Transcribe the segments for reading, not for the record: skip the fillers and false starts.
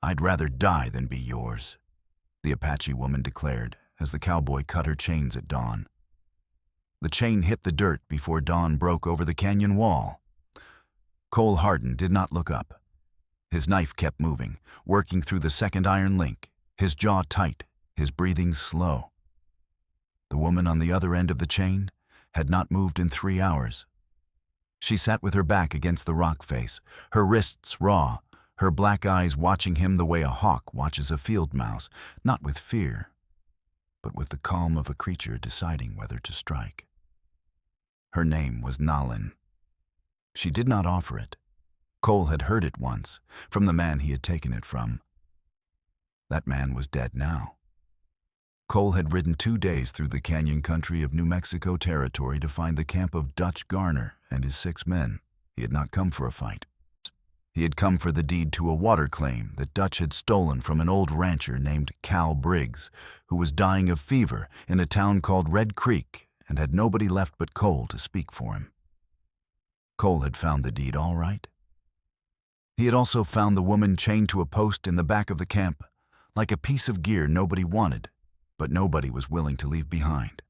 "I'd rather die than be yours," the Apache woman declared as the cowboy cut her chains at dawn. The chain hit the dirt before dawn broke over the canyon wall. Cole Hardin did not look up. His knife kept moving, working through the second iron link, his jaw tight, his breathing slow. The woman on the other end of the chain had not moved in 3 hours. She sat with her back against the rock face, her wrists raw, her black eyes watching him the way a hawk watches a field mouse, not with fear, but with the calm of a creature deciding whether to strike. Her name was Nalin. She did not offer it. Cole had heard it once, from the man he had taken it from. That man was dead now. Cole had ridden 2 days through the canyon country of New Mexico territory to find the camp of Dutch Garner and his 6 men. He had not come for a fight. He had come for the deed to a water claim that Dutch had stolen from an old rancher named Cal Briggs, who was dying of fever in a town called Red Creek and had nobody left but Cole to speak for him. Cole had found the deed all right. He had also found the woman chained to a post in the back of the camp, like a piece of gear nobody wanted, but nobody was willing to leave behind.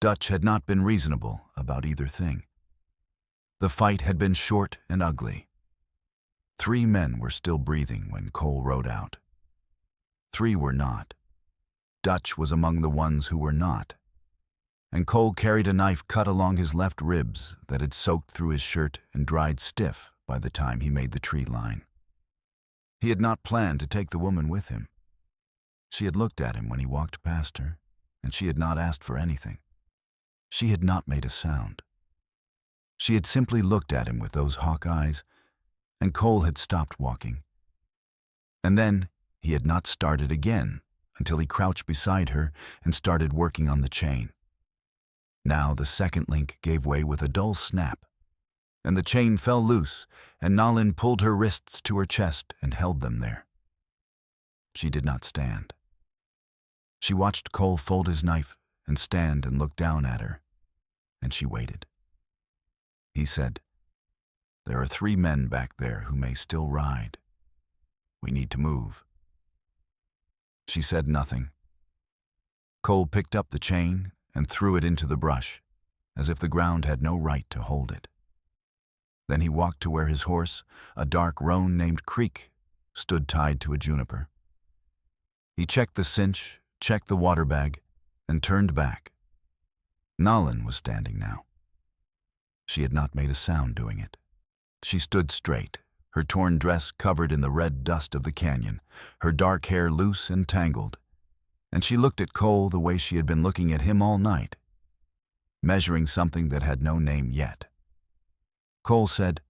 Dutch had not been reasonable about either thing. The fight had been short and ugly. 3 men were still breathing when Cole rode out. 3 were not. Dutch was among the ones who were not. And Cole carried a knife cut along his left ribs that had soaked through his shirt and dried stiff by the time he made the tree line. He had not planned to take the woman with him. She had looked at him when he walked past her, and she had not asked for anything. She had not made a sound. She had simply looked at him with those hawk eyes, and Cole had stopped walking. And then he had not started again until he crouched beside her and started working on the chain. Now the second link gave way with a dull snap, and the chain fell loose, and Nalin pulled her wrists to her chest and held them there. She did not stand. She watched Cole fold his knife and stand and look down at her, and she waited. He said, "There are 3 men back there who may still ride. We need to move." She said nothing. Cole picked up the chain and threw it into the brush, as if the ground had no right to hold it. Then he walked to where his horse, a dark roan named Creek, stood tied to a juniper. He checked the cinch, checked the water bag, and turned back. Nalin was standing now. She had not made a sound doing it. She stood straight, her torn dress covered in the red dust of the canyon, her dark hair loose and tangled, and she looked at Cole the way she had been looking at him all night, measuring something that had no name yet. Cole said,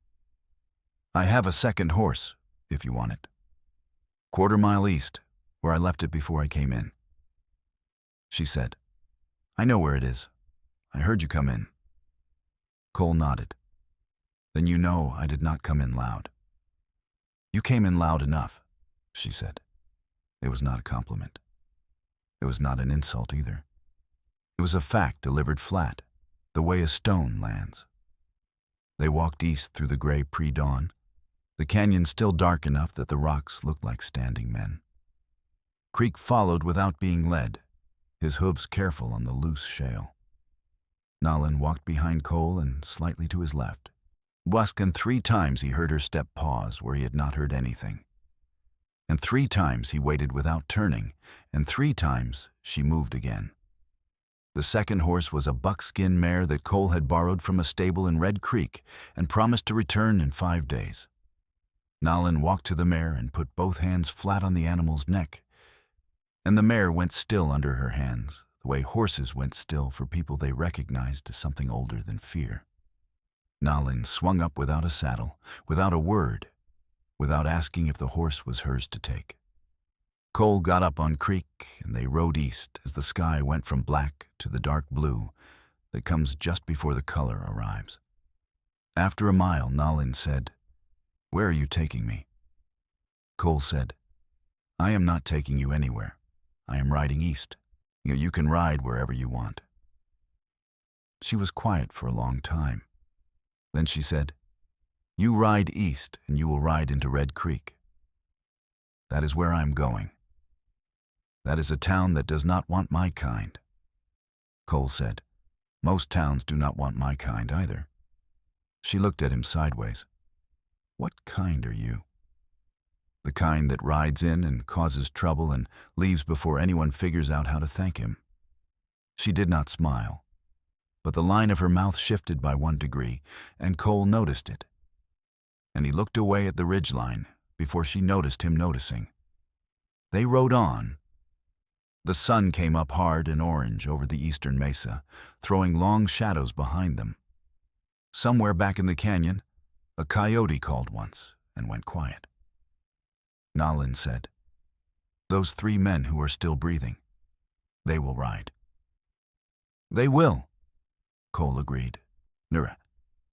"I have a 2nd horse, if you want it. 1/4 mile east, where I left it before I came in." She said, "I know where it is. I heard you come in." Cole nodded. "Then you know I did not come in loud." "You came in loud enough," she said. It was not a compliment. It was not an insult either. It was a fact delivered flat, the way a stone lands. They walked east through the gray pre-dawn, the canyon still dark enough that the rocks looked like standing men. Creek followed without being led, his hooves careful on the loose shale. Nalin walked behind Cole and slightly to his left. And 3 times he heard her step pause where he had not heard anything. And 3 times he waited without turning, and 3 times she moved again. The 2nd horse was a buckskin mare that Cole had borrowed from a stable in Red Creek and promised to return in 5 days. Nalin walked to the mare and put both hands flat on the animal's neck, and the mare went still under her hands, the way horses went still for people they recognized as something older than fear. Nalin swung up without a saddle, without a word, without asking if the horse was hers to take. Cole got up on Creek, and they rode east as the sky went from black to the dark blue that comes just before the color arrives. After a mile, Nalin said, "Where are you taking me?" Cole said, "I am not taking you anywhere. I am riding east. You can ride wherever you want." She was quiet for a long time. Then she said, "You ride east, and you will ride into Red Creek." That is where I am going. That is a town that does not want my kind. Cole said, most towns do not want my kind either. She looked at him sideways. What kind are you? The kind that rides in and causes trouble and leaves before anyone figures out how to thank him. She did not smile, but the line of her mouth shifted by 1 degree, and Cole noticed it. And he looked away at the ridgeline before she noticed him noticing. They rode on. The sun came up hard and orange over the eastern mesa, throwing long shadows behind them. Somewhere back in the canyon, a coyote called once and went quiet. Nalin said, "Those 3 men who are still breathing, they will ride." "They will," Cole agreed. Nura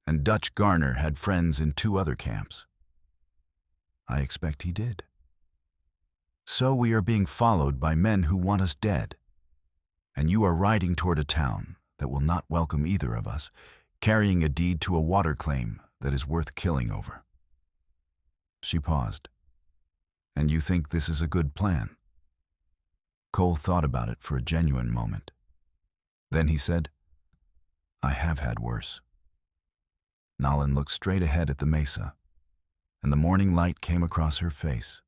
and Dutch Garner had friends in 2 other camps. I expect he did. So we are being followed by men who want us dead. And you are riding toward a town that will not welcome either of us, carrying a deed to a water claim that is worth killing over. She paused. And you think this is a good plan? Cole thought about it for a genuine moment. Then he said, I have had worse. Nalin looked straight ahead at the mesa, and the morning light came across her face,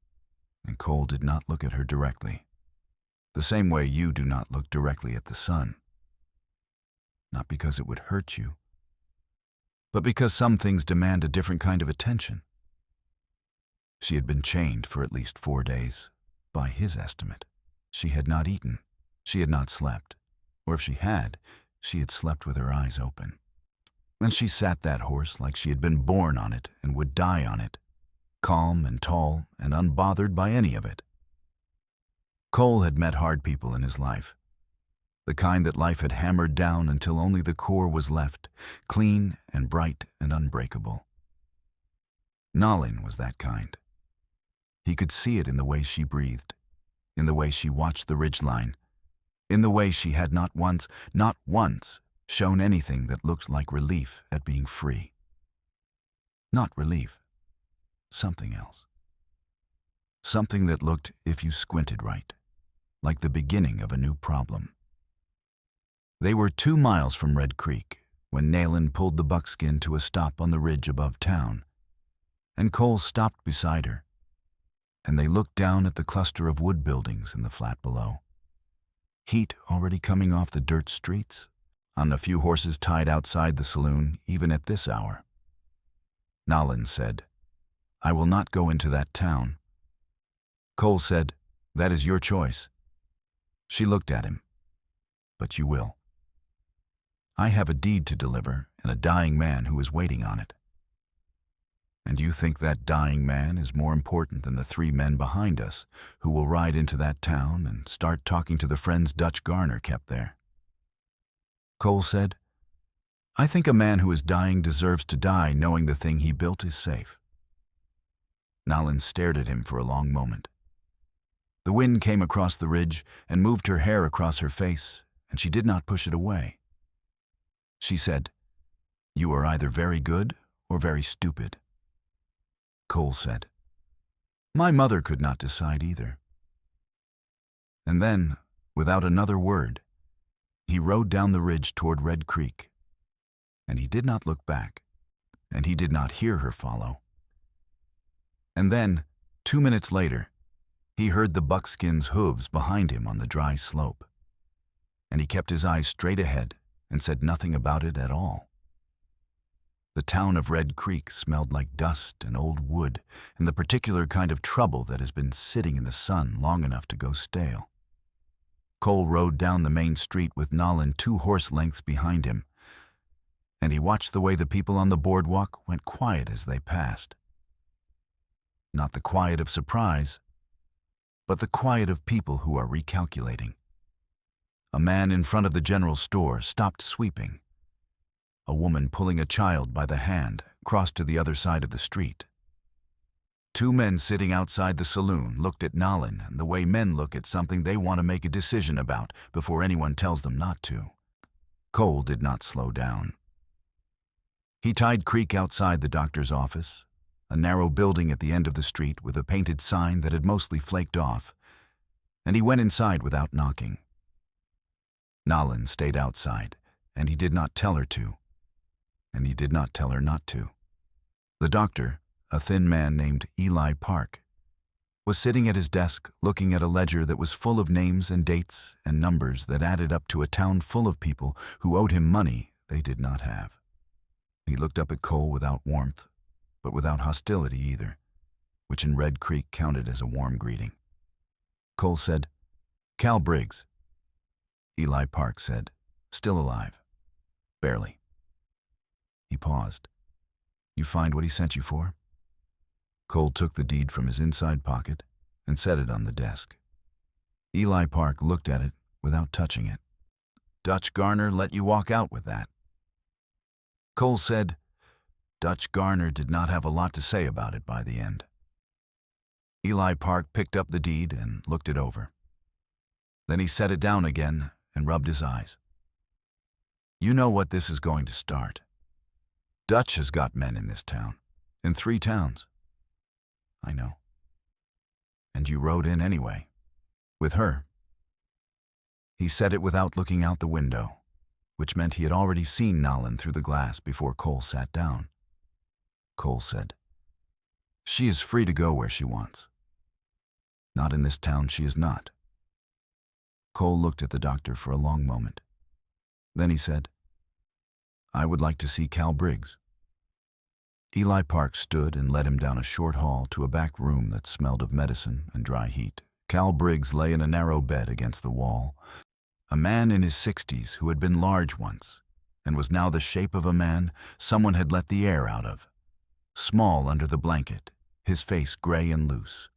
and Cole did not look at her directly, the same way you do not look directly at the sun. Not because it would hurt you, but because some things demand a different kind of attention. She had been chained for at least 4 days, by his estimate. She had not eaten, she had not slept, or if she had slept with her eyes open. And she sat that horse like she had been born on it and would die on it, calm and tall and unbothered by any of it. Cole had met hard people in his life, the kind that life had hammered down until only the core was left, clean and bright and unbreakable. Nalin was that kind. He could see it in the way she breathed, in the way she watched the ridgeline, in the way she had not once, shown anything that looked like relief at being free. Not relief, something else. Something that looked, if you squinted right, like the beginning of a new problem. They were 2 miles from Red Creek when Nalin pulled the buckskin to a stop on the ridge above town, and Cole stopped beside her, and they looked down at the cluster of wood buildings in the flat below. Heat already coming off the dirt streets, on a few horses tied outside the saloon even at this hour. Nalin said, I will not go into that town. Cole said, that is your choice. She looked at him. But you will. I have a deed to deliver and a dying man who is waiting on it. And you think that dying man is more important than the 3 men behind us who will ride into that town and start talking to the friends Dutch Garner kept there? Cole said, I think a man who is dying deserves to die knowing the thing he built is safe. Nalin stared at him for a long moment. The wind came across the ridge and moved her hair across her face, and she did not push it away. She said, You are either very good or very stupid. Cole said, My mother could not decide either. And then, without another word, he rode down the ridge toward Red Creek, and he did not look back, and he did not hear her follow. And then, 2 minutes later, he heard the buckskin's hooves behind him on the dry slope, and he kept his eyes straight ahead and said nothing about it at all. The town of Red Creek smelled like dust and old wood and the particular kind of trouble that has been sitting in the sun long enough to go stale. Cole rode down the main street with Nalin 2 horse lengths behind him, and he watched the way the people on the boardwalk went quiet as they passed. Not the quiet of surprise, but the quiet of people who are recalculating. A man in front of the general store stopped sweeping. A woman pulling a child by the hand crossed to the other side of the street. 2 men sitting outside the saloon looked at Nalin the way men look at something they want to make a decision about before anyone tells them not to. Cole did not slow down. He tied Creek outside the doctor's office, a narrow building at the end of the street with a painted sign that had mostly flaked off, and he went inside without knocking. Nalin stayed outside, and he did not tell her to, and he did not tell her not to. The doctor, a thin man named Eli Park, was sitting at his desk looking at a ledger that was full of names and dates and numbers that added up to a town full of people who owed him money they did not have. He looked up at Cole without warmth, but without hostility either, which in Red Creek counted as a warm greeting. Cole said, "Cal Briggs." Eli Park said, "Still alive." "Barely." He paused. "You find what he sent you for?" Cole took the deed from his inside pocket and set it on the desk. Eli Park looked at it without touching it. "Dutch Garner let you walk out with that." Cole said, "Dutch Garner did not have a lot to say about it by the end." Eli Park picked up the deed and looked it over. Then he set it down again and rubbed his eyes. "You know what this is going to start. Dutch has got men in this town, in 3 towns. "I know." "And you rode in anyway, with her." He said it without looking out the window, which meant he had already seen Nalin through the glass before Cole sat down. Cole said, "She is free to go where she wants." "Not in this town, she is not." Cole looked at the doctor for a long moment. Then he said, "I would like to see Cal Briggs." Eli Park stood and led him down a short hall to a back room that smelled of medicine and dry heat. Cal Briggs lay in a narrow bed against the wall, a man in his 60s who had been large once and was now the shape of a man someone had let the air out of, small under the blanket, his face gray and loose.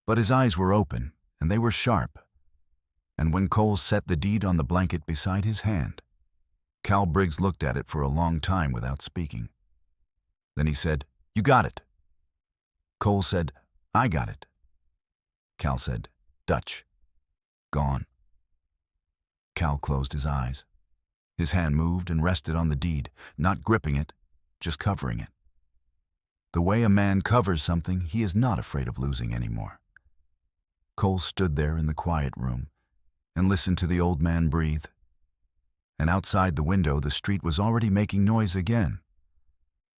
But his eyes were open, and they were sharp, and when Cole set the deed on the blanket beside his hand, Cal Briggs looked at it for a long time without speaking. Then he said, "You got it." Cole said, "I got it." Cal said, "Dutch. Gone." Cal closed his eyes. His hand moved and rested on the deed, not gripping it, just covering it. The way a man covers something he is not afraid of losing anymore. Cole stood there in the quiet room and listened to the old man breathe. And outside the window the street was already making noise again.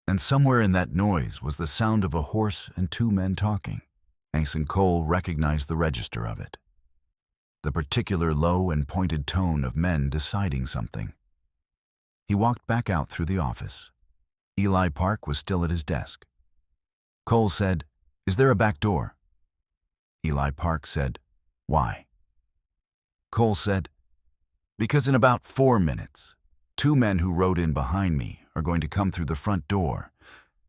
And somewhere in that noise was the sound of a horse and 2 men talking. And Cole recognized the register of it. The particular low and pointed tone of men deciding something. He walked back out through the office. Eli Park was still at his desk. Cole said, "Is there a back door?" Eli Park said, "Why?" Cole said, "Because in about 4 minutes, 2 men who rode in behind me are going to come through the front door,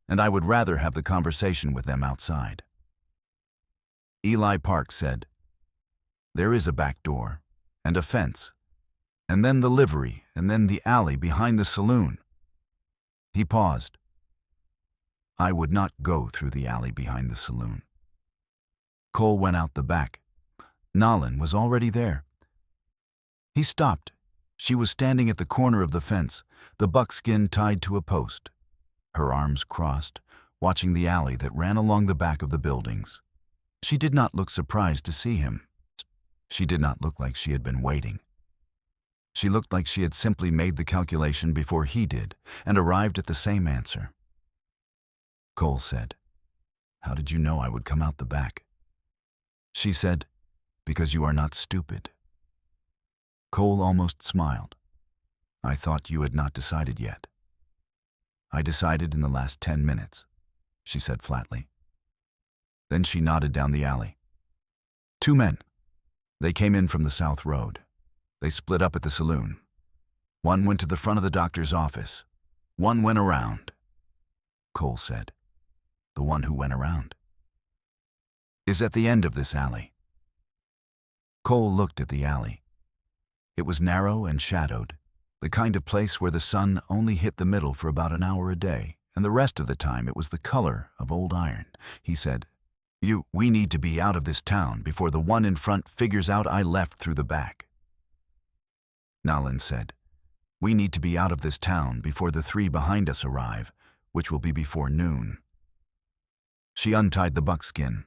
and I would rather have the conversation with them outside." Eli Park said, "There is a back door, and a fence, and then the livery, and then the alley behind the saloon." He paused. "I would not go through the alley behind the saloon." Cole went out the back. Nalin was already there. He stopped. She was standing at the corner of the fence, the buckskin tied to a post, her arms crossed, watching the alley that ran along the back of the buildings. She did not look surprised to see him. She did not look like she had been waiting. She looked like she had simply made the calculation before he did and arrived at the same answer. Cole said, "How did you know I would come out the back?" She said, "Because you are not stupid." Cole almost smiled. "I thought you had not decided yet." "I decided in the last 10 minutes," she said flatly. Then she nodded down the alley. 2 men. They came in from the South Road. They split up at the saloon. One went to the front of the doctor's office. One went around. Cole said, "The one who went around is at the end of this alley." Cole looked at the alley. It was narrow and shadowed, the kind of place where the sun only hit the middle for about an hour a day, and the rest of the time it was the color of old iron. He said, We need to be out of this town before the one in front figures out I left through the back." Nalin said, "We need to be out of this town before the 3 behind us arrive, which will be before noon, She untied the buckskin.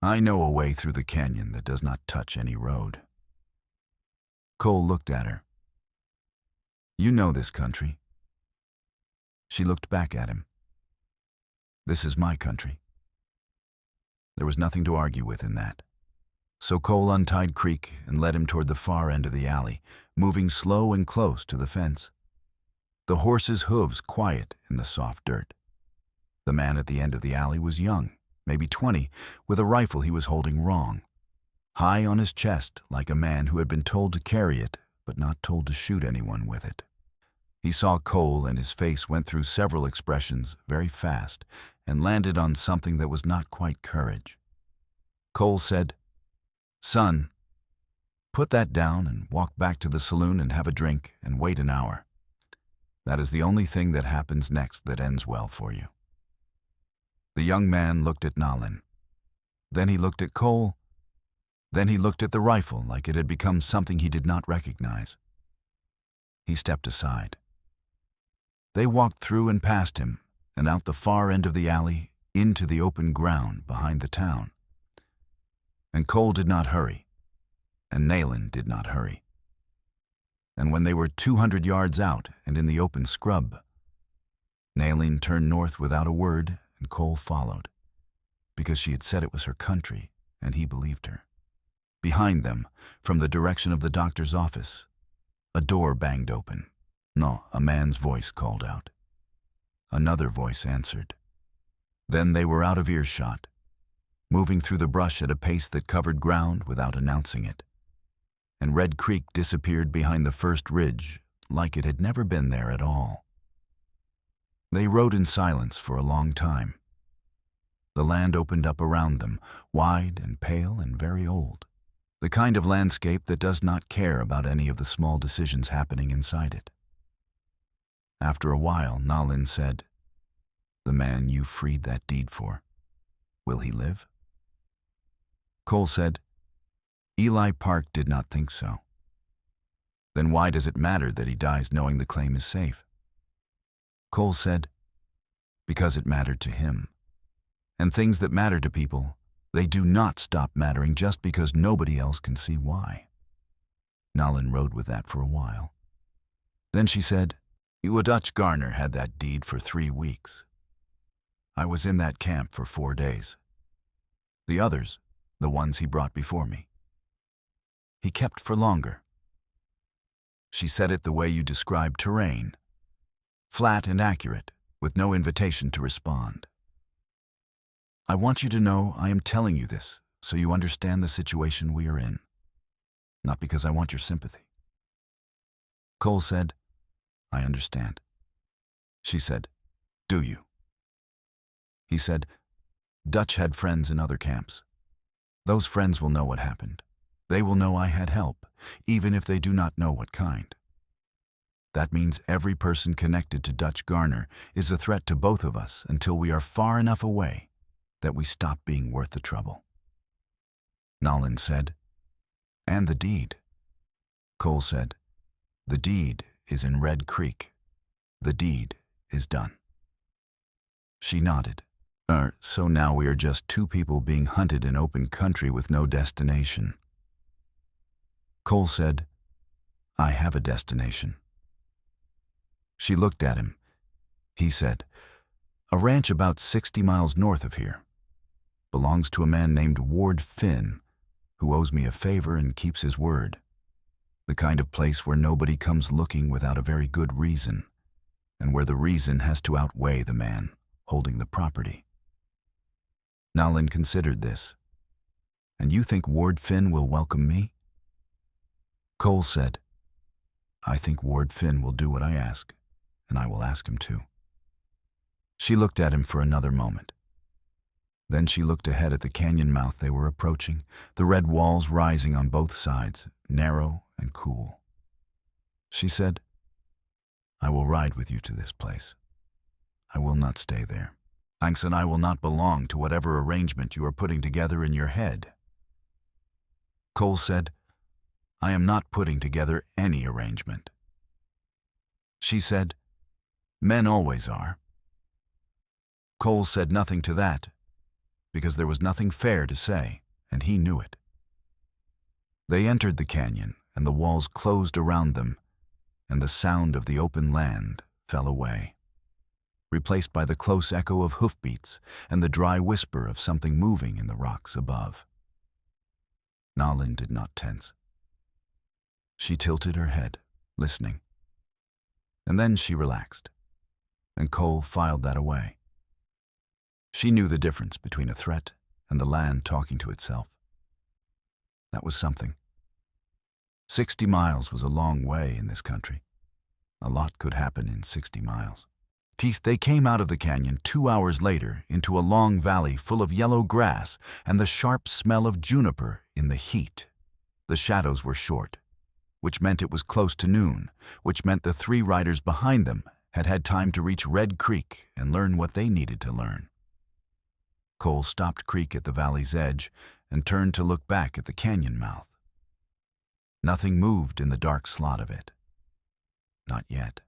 I know a way through the canyon that does not touch any road. Cole looked at her. You know this country. She looked back at him. This is my country. There was nothing to argue with in that. So Cole untied Creek and led him toward the far end of the alley, moving slow and close to the fence. The horse's hooves quiet in the soft dirt. The man at the end of the alley was young, maybe 20, with a rifle he was holding wrong, high on his chest like a man who had been told to carry it but not told to shoot anyone with it. He saw Cole and his face went through several expressions very fast and landed on something that was not quite courage. Cole said, "Son, put that down and walk back to the saloon and have a drink and wait an hour. That is the only thing that happens next that ends well for you." The young man looked at Nalin. Then he looked at Cole. Then he looked at the rifle like it had become something he did not recognize. He stepped aside. They walked through and past him and out the far end of the alley into the open ground behind the town. And Cole did not hurry, and Nalin did not hurry. And when they were 200 yards out and in the open scrub, Nalin turned north without a word, and Cole followed, because she had said it was her country, and he believed her. Behind them, from the direction of the doctor's office, a door banged open. No, a man's voice called out. Another voice answered. Then they were out of earshot, moving through the brush at a pace that covered ground without announcing it. And Red Creek disappeared behind the first ridge like it had never been there at all. They rode in silence for a long time. The land opened up around them, wide and pale and very old. The kind of landscape that does not care about any of the small decisions happening inside it. After a while, Nalin said, "The man you freed that deed for, will he live?" Cole said, "Eli Park did not think so." "Then why does it matter that he dies knowing the claim is safe?" Cole said, "Because it mattered to him. And things that matter to people, they do not stop mattering just because nobody else can see why." Nalin rode with that for a while. Then she said, "Dutch Garner had that deed for 3 weeks. I was in that camp for 4 days. The others, the ones he brought before me, he kept for longer." She said it the way you describe terrain, flat and accurate, with no invitation to respond. "I want you to know I am telling you this so you understand the situation we are in, not because I want your sympathy." Cole said, "I understand." She said, "Do you?" He said, "Dutch had friends in other camps. Those friends will know what happened. They will know I had help, even if they do not know what kind. That means every person connected to Dutch Garner is a threat to both of us until we are far enough away that we stop being worth the trouble." Nalin said, "And the deed." Cole said, "The deed is in Red Creek. The deed is done." She nodded. So now we are just 2 people being hunted in open country with no destination." Cole said, "I have a destination." She looked at him. He said, "A ranch about 60 miles north of here. Belongs to a man named Ward Finn, who owes me a favor and keeps his word. The kind of place where nobody comes looking without a very good reason, and where the reason has to outweigh the man holding the property." Nalin considered this. "And you think Ward Finn will welcome me?" Cole said, "I think Ward Finn will do what I ask, and I will ask him to." She looked at him for another moment. Then she looked ahead at the canyon mouth they were approaching, the red walls rising on both sides, narrow and cool. She said, "I will ride with you to this place. I will not stay there. Thanks, and I will not belong to whatever arrangement you are putting together in your head." Cole said, "I am not putting together any arrangement." She said, "Men always are." Cole said nothing to that, because there was nothing fair to say, and he knew it. They entered the canyon, and the walls closed around them, and the sound of the open land fell away, replaced by the close echo of hoofbeats and the dry whisper of something moving in the rocks above. Nalin did not tense. She tilted her head, listening. And then she relaxed, and Cole filed that away. She knew the difference between a threat and the land talking to itself. That was something. 60 miles was a long way in this country. A lot could happen in 60 miles. They came out of the canyon 2 hours later into a long valley full of yellow grass and the sharp smell of juniper in the heat. The shadows were short, which meant it was close to noon, which meant the 3 riders behind them had had time to reach Red Creek and learn what they needed to learn. Cole stopped Creek at the valley's edge and turned to look back at the canyon mouth. Nothing moved in the dark slot of it. Not yet.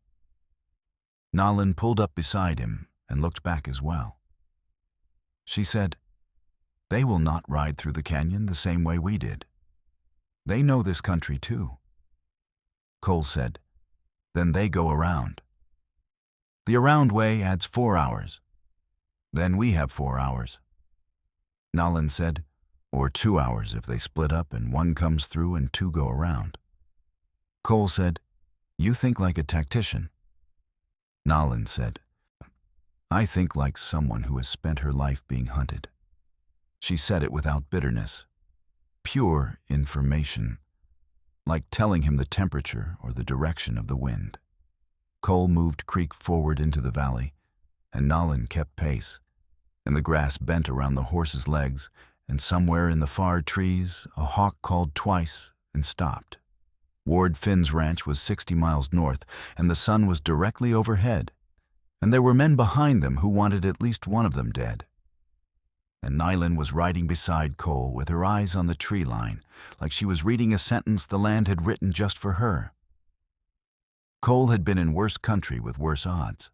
Nalin pulled up beside him and looked back as well. She said, "They will not ride through the canyon the same way we did. They know this country too." Cole said, "Then they go around. The around way adds 4 hours. Then we have 4 hours." Nalin said, "Or 2 hours if they split up and 1 comes through and 2 go around." Cole said, "You think like a tactician." Nalin said, "I think like someone who has spent her life being hunted." She said it without bitterness. Pure information, like telling him the temperature or the direction of the wind. Cole moved Creek forward into the valley, and Nalin kept pace, and the grass bent around the horse's legs, and somewhere in the far trees a hawk called twice and stopped. Ward Finn's ranch was 60 miles north, and the sun was directly overhead, and there were men behind them who wanted at least one of them dead. And Nylon was riding beside Cole with her eyes on the tree line, like she was reading a sentence the land had written just for her. Cole had been in worse country with worse odds.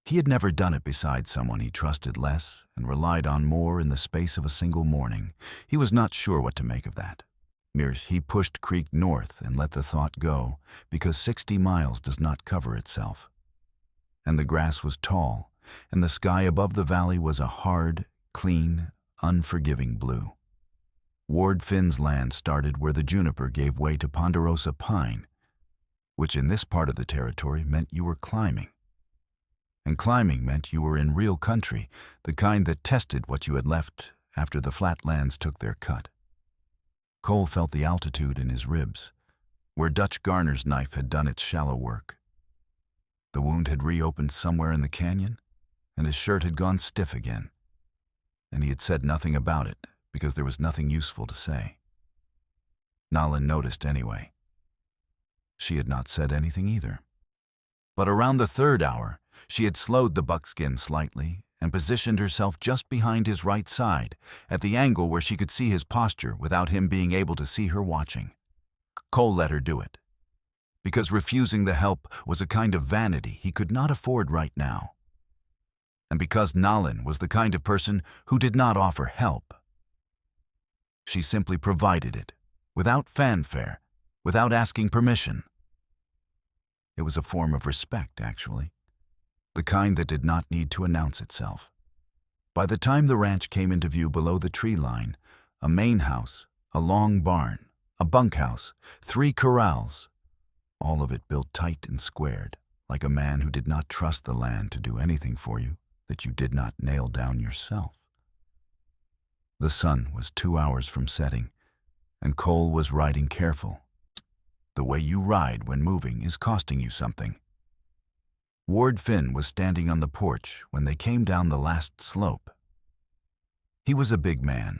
He had never done it beside someone he trusted less and relied on more in the space of a single morning. He was not sure what to make of that. He pushed Creek north and let the thought go, because 60 miles does not cover itself. And the grass was tall, and the sky above the valley was a hard, clean, unforgiving blue. Ward Finn's land started where the juniper gave way to ponderosa pine, which in this part of the territory meant you were climbing. And climbing meant you were in real country, the kind that tested what you had left after the flatlands took their cut. Cole felt the altitude in his ribs, where Dutch Garner's knife had done its shallow work. The wound had reopened somewhere in the canyon, and his shirt had gone stiff again. And he had said nothing about it, because there was nothing useful to say. Nalin noticed anyway. She had not said anything either. But around the 3rd hour, she had slowed the buckskin slightly and positioned herself just behind his right side, at the angle where she could see his posture without him being able to see her watching. Cole let her do it, because refusing the help was a kind of vanity he could not afford right now. And because Nalin was the kind of person who did not offer help. She simply provided it, without fanfare, without asking permission. It was a form of respect, actually. The kind that did not need to announce itself. By the time the ranch came into view below the tree line, a main house, a long barn, a bunkhouse, 3 corrals, all of it built tight and squared, like a man who did not trust the land to do anything for you that you did not nail down yourself. The sun was 2 hours from setting, and Cole was riding careful. The way you ride when moving is costing you something. Ward Finn was standing on the porch when they came down the last slope. He was a big man,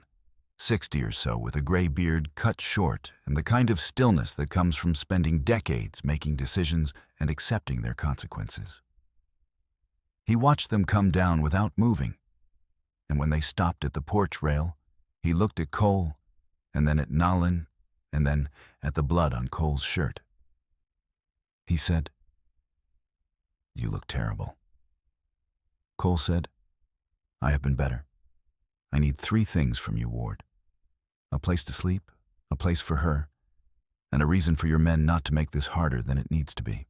60 or so, with a gray beard cut short and the kind of stillness that comes from spending decades making decisions and accepting their consequences. He watched them come down without moving, and when they stopped at the porch rail, he looked at Cole, and then at Nalin, and then at the blood on Cole's shirt. He said, "You look terrible." Cole said. I have been better. I need 3 things from you, Ward. A place to sleep, a place for her, and a reason for your men not to make this harder than it needs to be.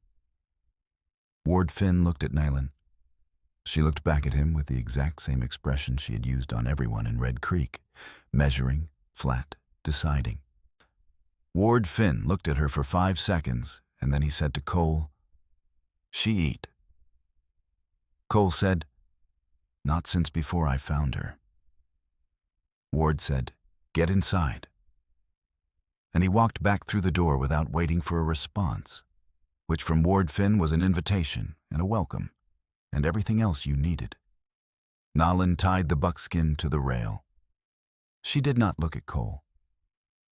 Ward Finn looked at Nylon. She looked back at him with the exact same expression she had used on everyone in Red Creek, measuring, flat, deciding. Ward Finn looked at her for 5 seconds, and then he said to Cole, "She eat." Cole said, "Not since before I found her." Ward said, "Get inside." And he walked back through the door without waiting for a response, which from Ward Finn was an invitation and a welcome, and everything else you needed. Nylon tied the buckskin to the rail. She did not look at Cole.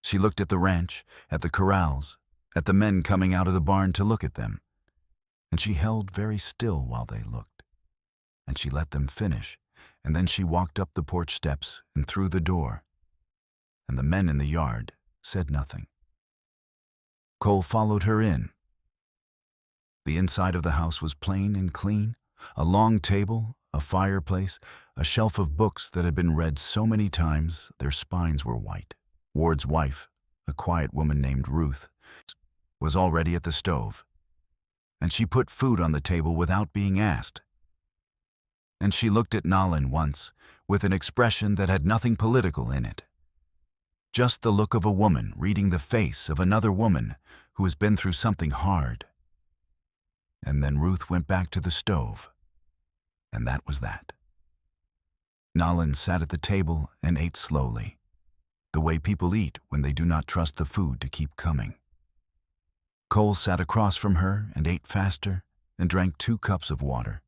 She looked at the ranch, at the corrals, at the men coming out of the barn to look at them, and she held very still while they looked. And she let them finish, and then she walked up the porch steps and through the door, and the men in the yard said nothing. Cole followed her in. The inside of the house was plain and clean, a long table, a fireplace, a shelf of books that had been read so many times their spines were white. Ward's wife, a quiet woman named Ruth, was already at the stove, and she put food on the table without being asked. And she looked at Nylon once with an expression that had nothing political in it. Just the look of a woman reading the face of another woman who has been through something hard. And then Ruth went back to the stove, and that was that. Nylon sat at the table and ate slowly, the way people eat when they do not trust the food to keep coming. Cole sat across from her and ate faster and drank 2 cups of water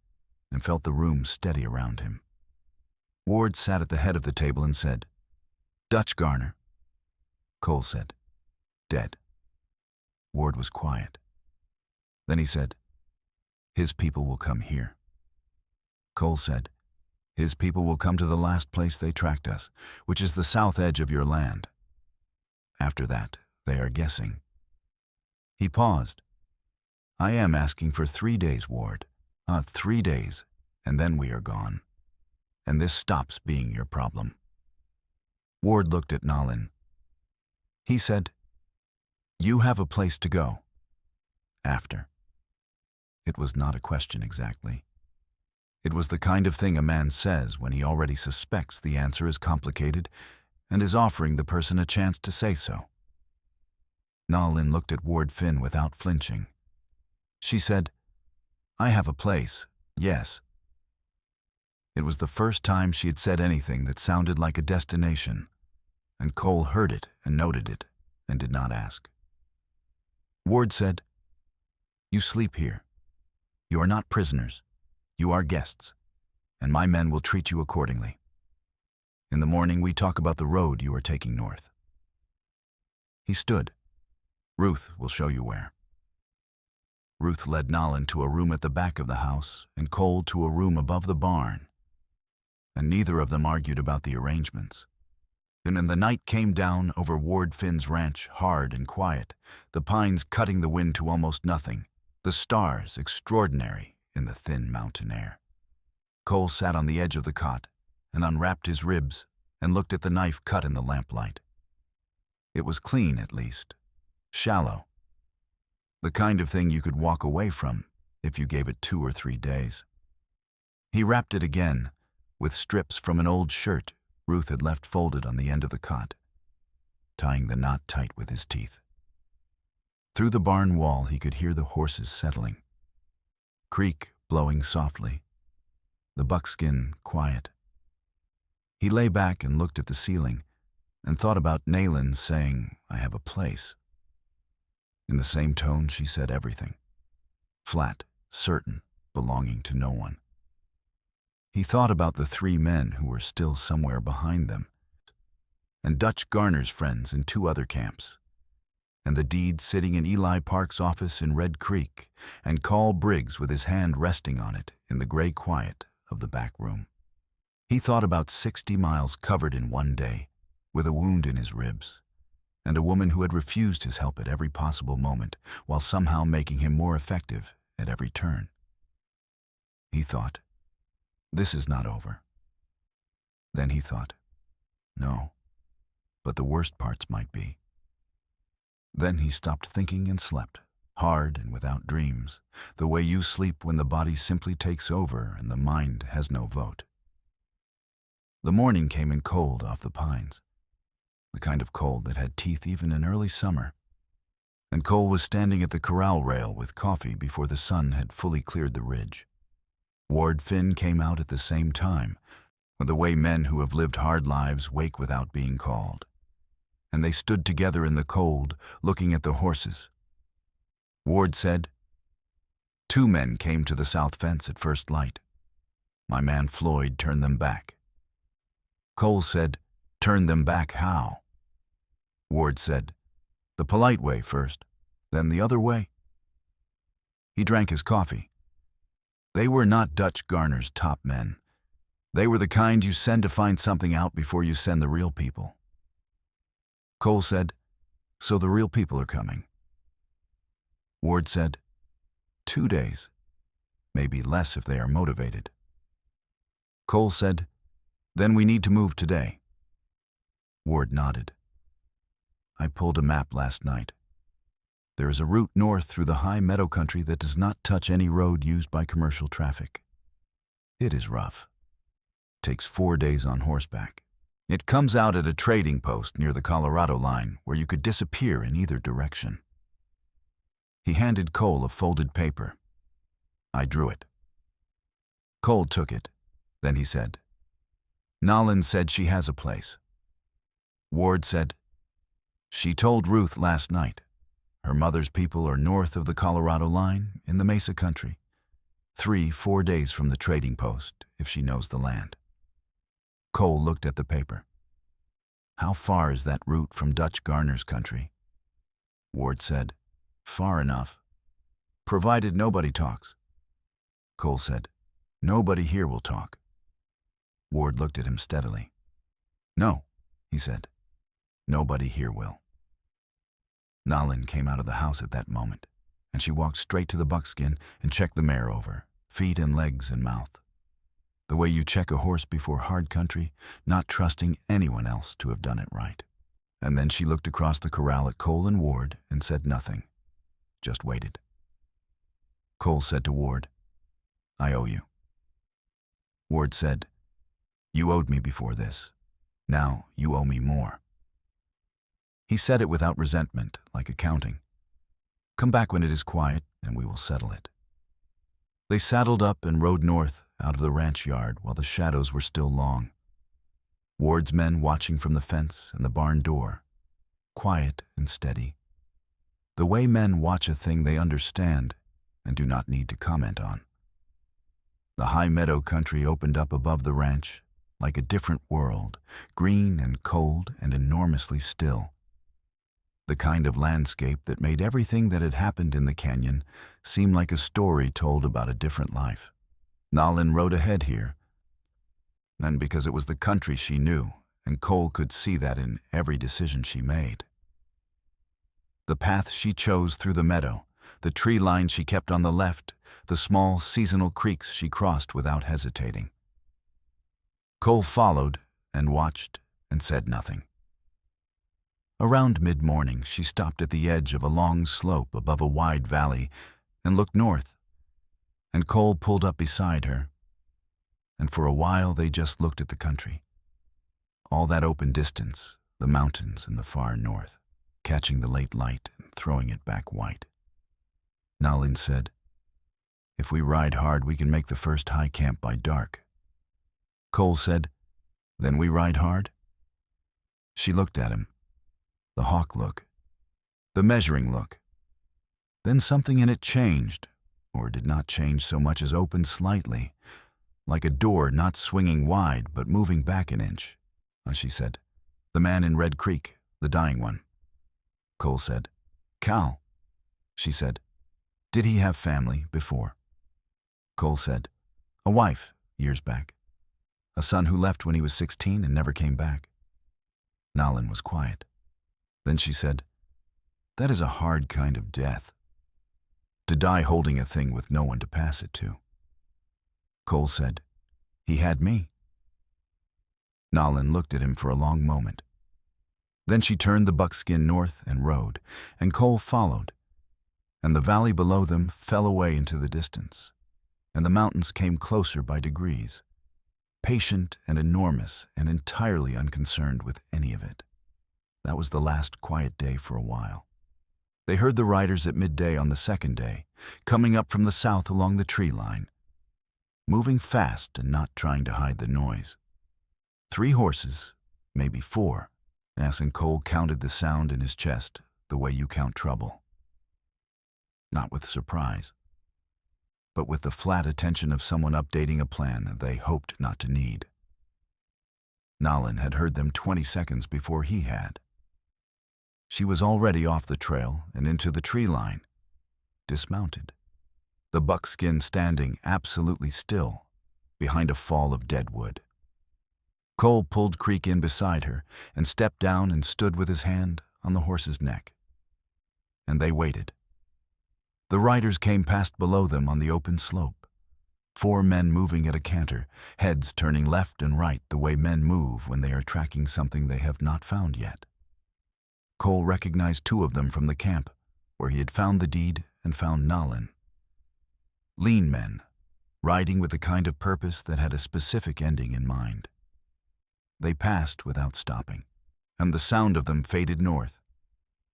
and felt the room steady around him. Ward sat at the head of the table and said, "Dutch Garner." Cole said, "Dead." Ward was quiet. Then he said, "His people will come here." Cole said, "His people will come to the last place they tracked us, which is the south edge of your land. After that, they are guessing." He paused. "I am asking for 3 days, Ward. 3 days, and then we are gone. And this stops being your problem." Ward looked at Nylon. He said, "You have a place to go. After." It was not a question exactly. It was the kind of thing a man says when he already suspects the answer is complicated and is offering the person a chance to say so. Nylon looked at Ward Finn without flinching. She said, "I have a place, yes." It was the first time she had said anything that sounded like a destination, and Cole heard it and noted it and did not ask. Ward said, "You sleep here. You are not prisoners. You are guests, and my men will treat you accordingly. In the morning we talk about the road you are taking north." He stood. "Ruth will show you where." Ruth led Nylon to a room at the back of the house and Cole to a room above the barn, and neither of them argued about the arrangements. Then the night came down over Ward Finn's ranch, hard and quiet, the pines cutting the wind to almost nothing, the stars extraordinary in the thin mountain air. Cole sat on the edge of the cot and unwrapped his ribs and looked at the knife cut in the lamplight. It was clean, at least, shallow, the kind of thing you could walk away from if you gave it 2 or 3 days. He wrapped it again with strips from an old shirt Ruth had left folded on the end of the cot, tying the knot tight with his teeth. Through the barn wall he could hear the horses settling, creek blowing softly, the buckskin quiet. He lay back and looked at the ceiling and thought about Nylon saying, "I have a place." In the same tone she said everything, flat, certain, belonging to no one. He thought about the 3 men who were still somewhere behind them, and Dutch Garner's friends in 2 other camps, and the deed sitting in Eli Park's office in Red Creek, and Carl Briggs with his hand resting on it in the gray quiet of the back room. He thought about 60 miles covered in one day, with a wound in his ribs, and a woman who had refused his help at every possible moment, while somehow making him more effective at every turn. He thought, This is not over. Then he thought, no, but the worst parts might be. Then he stopped thinking and slept, hard and without dreams, the way you sleep when the body simply takes over and the mind has no vote. The morning came in cold off the pines, the kind of cold that had teeth even in early summer, and Cole was standing at the corral rail with coffee before the sun had fully cleared the ridge. Ward Finn came out at the same time, the way men who have lived hard lives wake without being called, and they stood together in the cold, looking at the horses. Ward said, "Two men came to the south fence at first light. My man Floyd turned them back." Cole said, "Turn them back how?" Ward said, "The polite way first, then the other way." He drank his coffee. They were not Dutch Garner's top men. They were the kind you send to find something out before you send the real people. Cole said, "So the real people are coming?" Ward said, 2 days, maybe less if they are motivated. Cole said, "Then we need to move today." Ward nodded. "I pulled a map last night. There is a route north through the high meadow country that does not touch any road used by commercial traffic. It is rough. Takes 4 days on horseback. It comes out at a trading post near the Colorado line where you could disappear in either direction." He handed Cole a folded paper. I drew it. Cole took it. Then he said, "Nolan said she has a place." Ward said, "She told Ruth last night. Her mother's people are north of the Colorado line in the Mesa country, 3-4 days from the trading post if she knows the land." Cole looked at the paper. "How far is that route from Dutch Garner's country?" Ward said, "Far enough, provided nobody talks." Cole said, "Nobody here will talk." Ward looked at him steadily. "No," he said, "nobody here will." Nolan came out of the house at that moment, and she walked straight to the buckskin and checked the mare over, feet and legs and mouth. The way you check a horse before hard country, not trusting anyone else to have done it right. And then she looked across the corral at Cole and Ward and said nothing, just waited. Cole said to Ward, "I owe you." Ward said, "You owed me before this. Now you owe me more." He said it without resentment, like accounting. "Come back when it is quiet, and we will settle it." They saddled up and rode north out of the ranch yard while the shadows were still long. Ward's men watching from the fence and the barn door, quiet and steady. The way men watch a thing they understand and do not need to comment on. The high meadow country opened up above the ranch like a different world, green and cold and enormously still. The kind of landscape that made everything that had happened in the canyon seem like a story told about a different life. Nolan rode ahead here, and because it was the country she knew, and Cole could see that in every decision she made. The path she chose through the meadow, the tree line she kept on the left, the small seasonal creeks she crossed without hesitating. Cole followed and watched and said nothing. Around mid-morning, she stopped at the edge of a long slope above a wide valley and looked north, and Cole pulled up beside her, and for a while they just looked at the country. All that open distance, the mountains in the far north, catching the late light and throwing it back white. Nolan said, "If we ride hard, we can make the first high camp by dark." Cole said, "Then we ride hard?" She looked at him. The hawk look, the measuring look. Then something in it changed, or did not change so much as opened slightly, like a door not swinging wide but moving back an inch. She said, "The man in Red Creek, the dying one." Cole said, "Cal." She said, "Did he have family before?" Cole said, "A wife, years back. A son who left when he was 16 and never came back." Nolan was quiet. Then she said, "That is a hard kind of death. To die holding a thing with no one to pass it to." Cole said, He had me. Nalin looked at him for a long moment. Then she turned the buckskin north and rode, and Cole followed, and the valley below them fell away into the distance, and the mountains came closer by degrees, patient and enormous and entirely unconcerned with any of it. That was the last quiet day for a while. They heard the riders at midday on the second day, coming up from the south along the tree line, moving fast and not trying to hide the noise. 3 horses, maybe 4, and Cole counted the sound in his chest the way you count trouble. Not with surprise, but with the flat attention of someone updating a plan they hoped not to need. Nalin had heard them 20 seconds before he had. She was already off the trail and into the tree line, dismounted, the buckskin standing absolutely still behind a fall of dead wood. Cole pulled Creek in beside her and stepped down and stood with his hand on the horse's neck. And they waited. The riders came past below them on the open slope, 4 men moving at a canter, heads turning left and right the way men move when they are tracking something they have not found yet. Cole recognized 2 of them from the camp, where he had found the deed and found Nalin. Lean men, riding with the kind of purpose that had a specific ending in mind. They passed without stopping, and the sound of them faded north,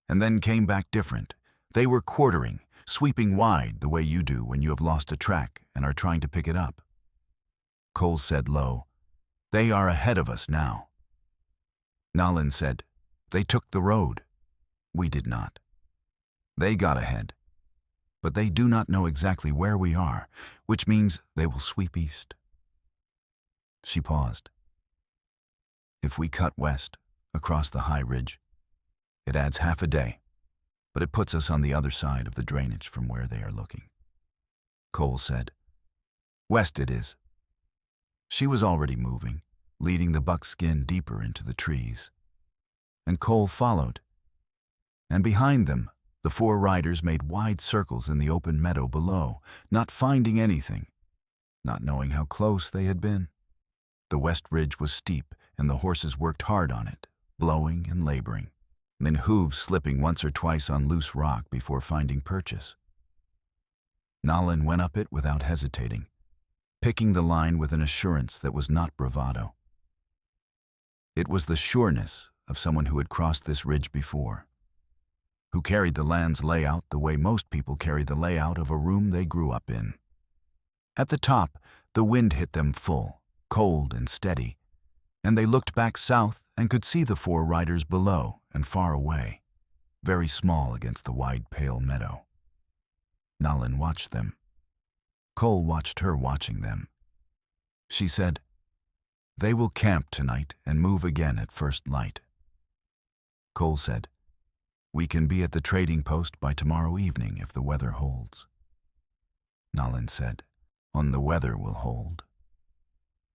and then came back different. They were quartering, sweeping wide the way you do when you have lost a track and are trying to pick it up. Cole said low, "They are ahead of us now." Nalin said, "They took the road. We did not. They got ahead, but they do not know exactly where we are, which means they will sweep east." She paused. "If we cut west, across the high ridge, it adds half a day, but it puts us on the other side of the drainage from where they are looking." Cole said, "West it is." She was already moving, leading the buckskin deeper into the trees. And Cole followed. And behind them, the 4 riders made wide circles in the open meadow below, not finding anything, not knowing how close they had been. The west ridge was steep, and the horses worked hard on it, blowing and laboring, and hooves slipping once or twice on loose rock before finding purchase. Nalin went up it without hesitating, picking the line with an assurance that was not bravado. It was the sureness of someone who had crossed this ridge before, who carried the land's layout the way most people carry the layout of a room they grew up in. At the top, the wind hit them full, cold and steady, and they looked back south and could see the 4 riders below and far away, very small against the wide pale meadow. Nalin watched them. Cole watched her watching them. She said, "They will camp tonight and move again at first light." Cole said, "We can be at the trading post by tomorrow evening if the weather holds." Nalin said, "On the weather will hold."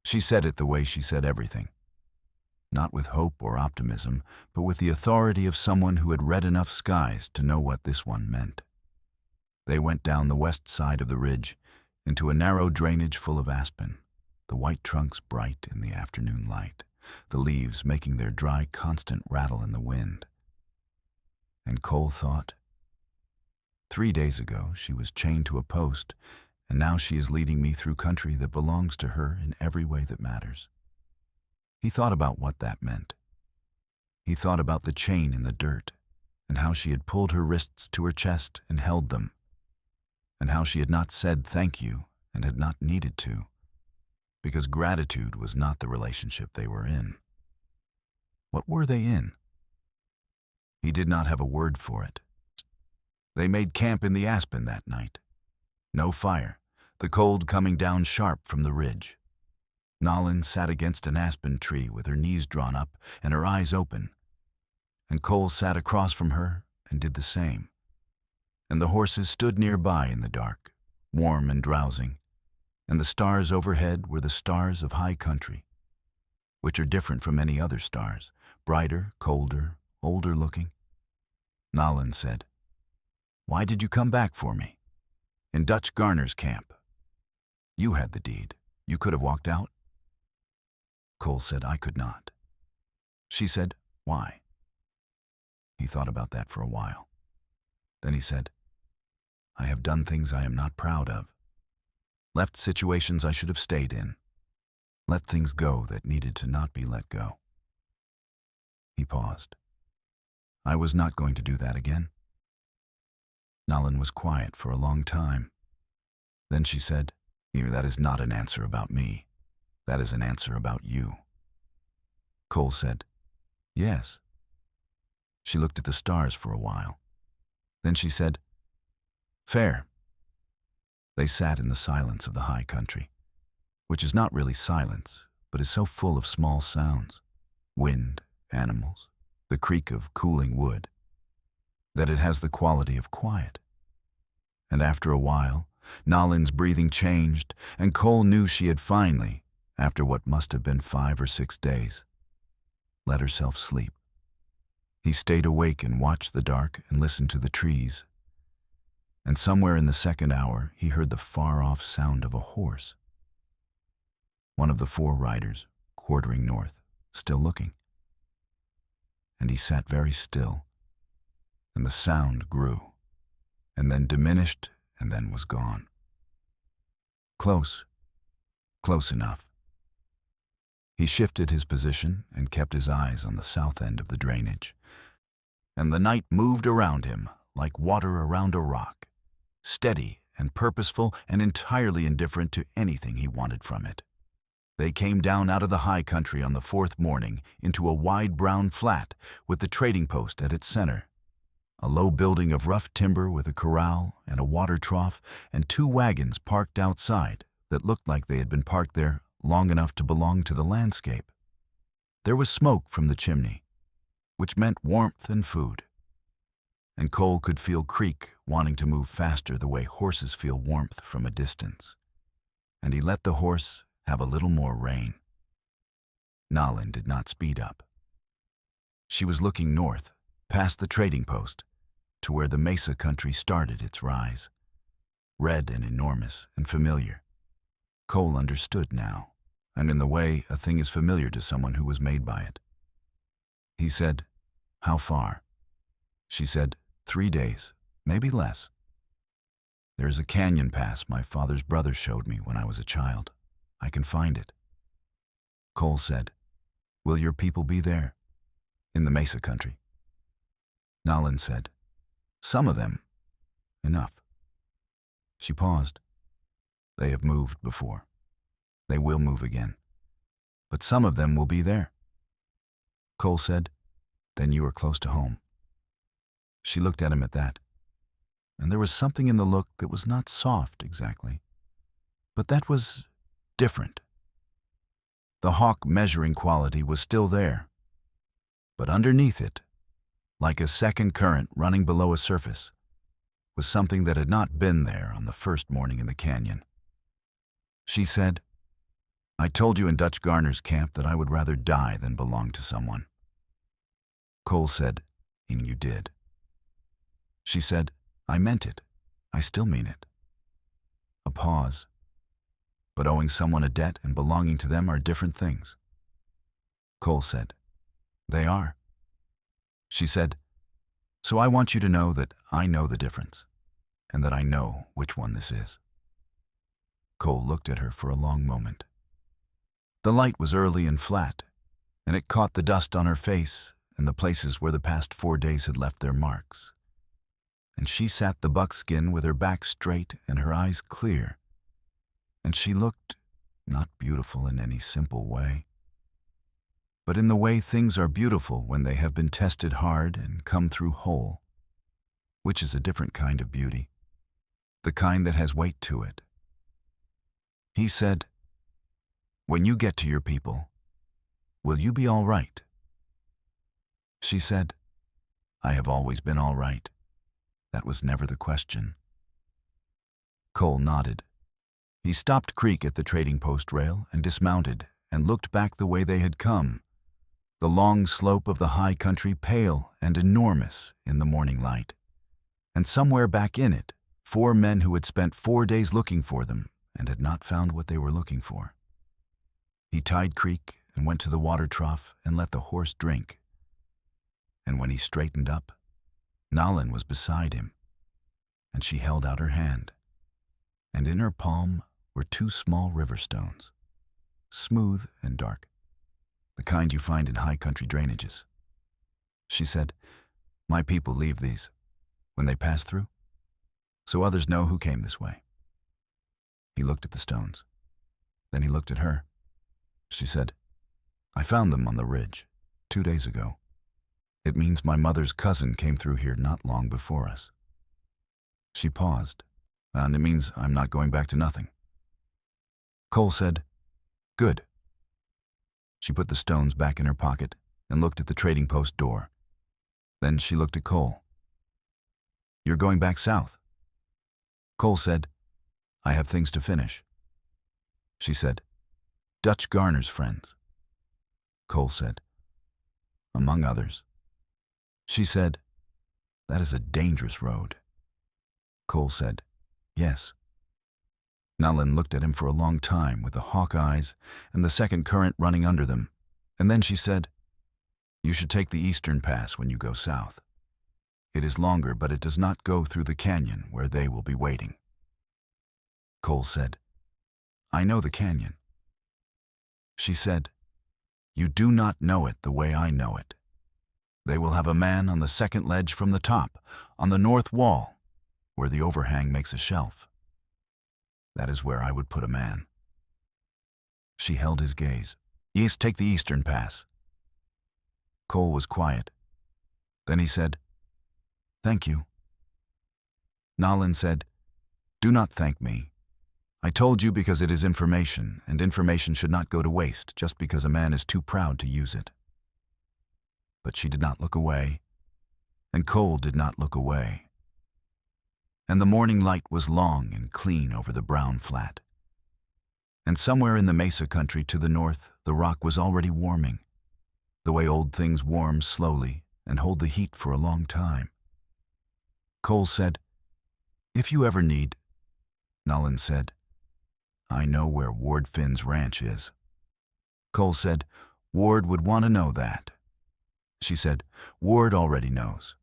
She said it the way she said everything, not with hope or optimism, but with the authority of someone who had read enough skies to know what this one meant. They went down the west side of the ridge into a narrow drainage full of aspen, the white trunks bright in the afternoon light, the leaves making their dry, constant rattle in the wind. And Cole thought, 3 days ago she was chained to a post, and now she is leading me through country that belongs to her in every way that matters. He thought about what that meant. He thought about the chain in the dirt, and how she had pulled her wrists to her chest and held them, and how she had not said thank you and had not needed to, because gratitude was not the relationship they were in. What were they in? He did not have a word for it. They made camp in the aspen that night. No fire, the cold coming down sharp from the ridge. Nalin sat against an aspen tree with her knees drawn up and her eyes open, and Cole sat across from her and did the same. And the horses stood nearby in the dark, warm and drowsing, and the stars overhead were the stars of high country, which are different from any other stars, brighter, colder, older looking. Nalin said, "Why did you come back for me? In Dutch Garner's camp. You had the deed. You could have walked out." Cole said, I could not. She said, why? He thought about that for a while. Then he said, I have done things I am not proud of. Left situations I should have stayed in. Let things go that needed to not be let go. He paused. I was not going to do that again. Nalin was quiet for a long time. Then she said, that is not an answer about me. That is an answer about you. Cole said, yes. She looked at the stars for a while. Then she said, fair. They sat in the silence of the high country, which is not really silence, but is so full of small sounds, wind, animals, the creak of cooling wood, that it has the quality of quiet. And after a while, Nalin's breathing changed, and Cole knew she had finally, after what must have been 5 or 6 days, let herself sleep. He stayed awake and watched the dark and listened to the trees. And somewhere in the second hour, he heard the far-off sound of a horse. One of the 4 riders, quartering north, still looking. And he sat very still, and the sound grew, and then diminished, and then was gone. Close, close enough. He shifted his position and kept his eyes on the south end of the drainage. And the night moved around him like water around a rock, steady and purposeful and entirely indifferent to anything he wanted from it. They came down out of the high country on the 4th morning into a wide brown flat with the trading post at its center. A low building of rough timber with a corral and a water trough and 2 wagons parked outside that looked like they had been parked there long enough to belong to the landscape. There was smoke from the chimney, which meant warmth and food. And Cole could feel Creek wanting to move faster the way horses feel warmth from a distance. And he let the horse have a little more rein. Nalin did not speed up. She was looking north, past the trading post, to where the mesa country started its rise. Red and enormous and familiar. Cole understood now, and in the way a thing is familiar to someone who was made by it. He said, how far? She said, 3 days, maybe less. There is a canyon pass my father's brother showed me when I was a child. I can find it. Cole said, will your people be there? In the mesa country. Nalin said, some of them. Enough. She paused. They have moved before. They will move again. But some of them will be there. Cole said, then you are close to home. She looked at him at that, and there was something in the look that was not soft exactly, but that was different. The hawk measuring quality was still there, but underneath it, like a second current running below a surface, was something that had not been there on the first morning in the canyon. She said, I told you in Dutch Garner's camp that I would rather die than belong to someone. Cole said, and you did. She said, I meant it. I still mean it. A pause. But owing someone a debt and belonging to them are different things. Cole said, they are. She said, so I want you to know that I know the difference, and that I know which one this is. Cole looked at her for a long moment. The light was early and flat, and it caught the dust on her face and the places where the past 4 days had left their marks. And she sat the buckskin with her back straight and her eyes clear, and she looked not beautiful in any simple way, but in the way things are beautiful when they have been tested hard and come through whole, which is a different kind of beauty, the kind that has weight to it. He said, when you get to your people, will you be all right? She said, I have always been all right. That was never the question. Cole nodded. He stopped Creek at the trading post rail and dismounted and looked back the way they had come, the long slope of the high country pale and enormous in the morning light. And somewhere back in it, 4 men who had spent 4 days looking for them and had not found what they were looking for. He tied Creek and went to the water trough and let the horse drink. And when he straightened up, Nalin was beside him, and she held out her hand, and in her palm were 2 small river stones, smooth and dark, the kind you find in high country drainages. She said, "My people leave these when they pass through, so others know who came this way." He looked at the stones. Then he looked at her. She said, "I found them on the ridge 2 days ago. It means my mother's cousin came through here not long before us." She paused, "And it means I'm not going back to nothing." Cole said, "Good." She put the stones back in her pocket and looked at the trading post door. Then she looked at Cole. "You're going back south?" Cole said, "I have things to finish." She said, "Dutch Garner's friends." Cole said, "Among others." She said, "That is a dangerous road." Cole said, "Yes." Nalin looked at him for a long time with the hawk eyes and the second current running under them, and then she said, "You should take the eastern pass when you go south. It is longer, but it does not go through the canyon where they will be waiting." Cole said, "I know the canyon." She said, "You do not know it the way I know it. They will have a man on the second ledge from the top, on the north wall, where the overhang makes a shelf. That is where I would put a man." She held his gaze. "Yes, take the eastern pass." Cole was quiet. Then he said, "Thank you." Nalin said, "Do not thank me. I told you because it is information, and information should not go to waste just because a man is too proud to use it." But she did not look away, and Cole did not look away. And the morning light was long and clean over the brown flat. And somewhere in the mesa country to the north, the rock was already warming, the way old things warm slowly and hold the heat for a long time. Cole said, "If you ever need..." Nalin said, "I know where Ward Finn's ranch is." Cole said, "Ward would want to know that." She said, "Ward already knows.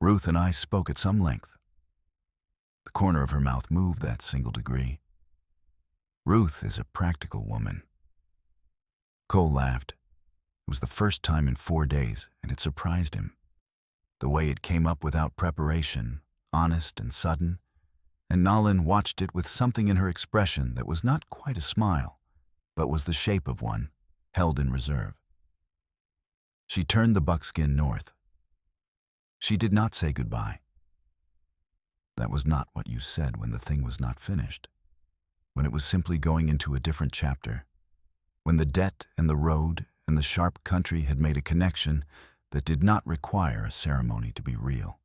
Ruth and I spoke at some length." The corner of her mouth moved that single degree. Ruth is a practical woman. Cole laughed. It was the first time in 4 days, and it surprised him. The way it came up without preparation, honest and sudden, and Nalin watched it with something in her expression that was not quite a smile, but was the shape of one, held in reserve. She turned the buckskin north. She did not say goodbye. That was not what you said when the thing was not finished, when it was simply going into a different chapter, when the debt and the road and the sharp country had made a connection that did not require a ceremony to be real.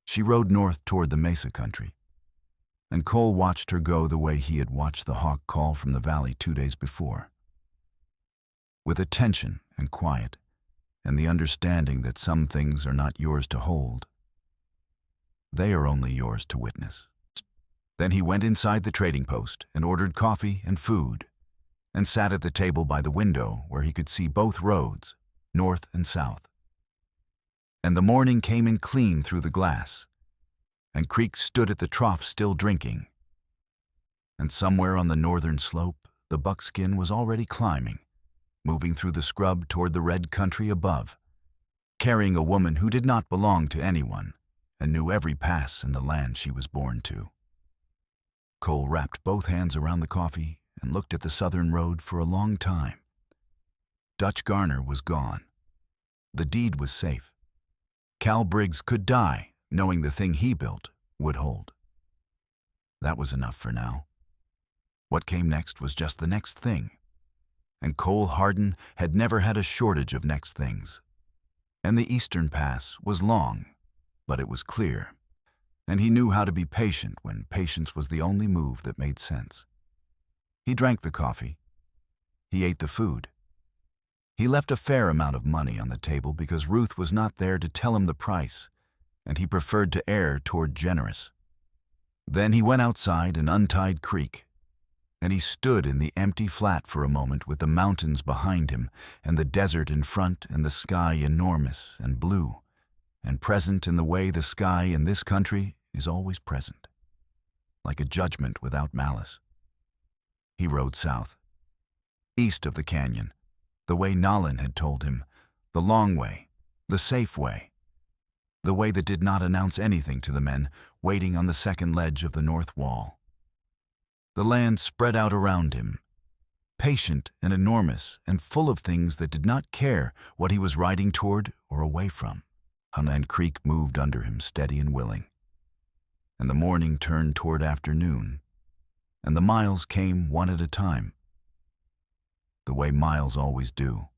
She rode north toward the mesa country, and Cole watched her go the way he had watched the hawk call from the valley 2 days before. With attention and quiet, and the understanding that some things are not yours to hold. They are only yours to witness. Then he went inside the trading post and ordered coffee and food, and sat at the table by the window where he could see both roads, north and south. And the morning came in clean through the glass, and Creek stood at the trough still drinking. And somewhere on the northern slope, the buckskin was already climbing, moving through the scrub toward the red country above, carrying a woman who did not belong to anyone and knew every pass in the land she was born to. Cole wrapped both hands around the coffee and looked at the southern road for a long time. Dutch Garner was gone. The deed was safe. Cal Briggs could die, knowing the thing he built would hold. That was enough for now. What came next was just the next thing. And Cole Hardin had never had a shortage of next things. And the Eastern Pass was long, but it was clear. And he knew how to be patient when patience was the only move that made sense. He drank the coffee. He ate the food. He left a fair amount of money on the table because Ruth was not there to tell him the price, and he preferred to err toward generous. Then he went outside and untied Creek, and he stood in the empty flat for a moment with the mountains behind him and the desert in front and the sky enormous and blue and present in the way the sky in this country is always present, like a judgment without malice. He rode south, east of the canyon, the way Nalin had told him, the long way, the safe way, the way that did not announce anything to the men waiting on the second ledge of the north wall. The land spread out around him, patient and enormous and full of things that did not care what he was riding toward or away from. Hunland Creek moved under him steady and willing, and the morning turned toward afternoon, and the miles came one at a time, the way miles always do,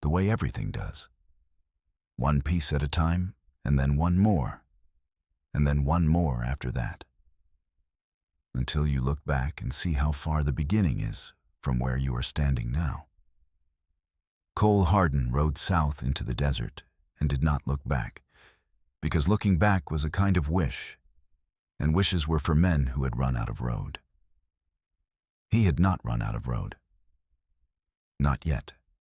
the way everything does. One piece at a time, and then one more, and then one more after that, until you look back and see how far the beginning is from where you are standing now. Cole Hardin rode south into the desert and did not look back, because looking back was a kind of wish, and wishes were for men who had run out of road. He had not run out of road. Not yet.